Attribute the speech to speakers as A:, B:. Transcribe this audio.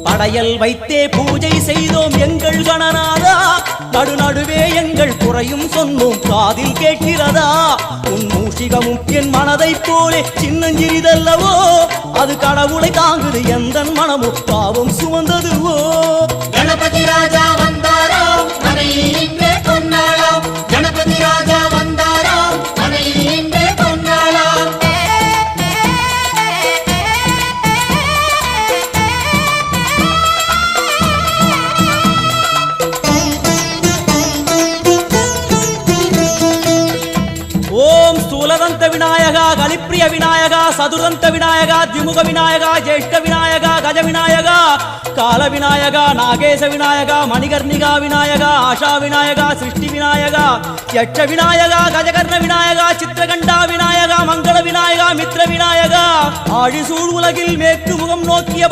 A: படையல் வைத்தே பூஜை செய்தோம் எங்கள் கணநாதா, நடுநடுவே எங்கள் குறையும் சொன்னோம் காதில் கேட்கிறதா? உன் மூஷிகமும் என் மனதைப் போலே சின்னஞ்சிறிதல்லவோ, அது கடவுளை தாங்குது எந்த மனமும் பாவம் சுமந்ததுவோ.
B: கணபதி ராஜா வந்தாரோ மனையில் இன்றே பொன்னாளாம், கணபதி ராஜா வந்தாரோ மனையில் இன்றே பொன்னாளாம்.
A: ஓம் ஸ்தூலதந்த விநாயகா, கலிப்பிரிய விநாயகா, சதுரந்த விநாயகா, திமுக விநாயகா, ஜேஷ்ட விநாயகா, கஜ விநாயகா, கால விநாயகா, நாகேச விநாயகா, மணிகர்ணிகா விநாயகா, ஆஷா விநாயகா, சிருஷ்டி விநாயகா, யட்ச விநாயகா, கஜகர்ண விநாயகா, சித்திரகண்டா விநாயகா, மங்கள விநாயகா, மித்ர விநாயகா, ஆழிசூழ் உலகில் மேற்கு முகம் நோக்கிய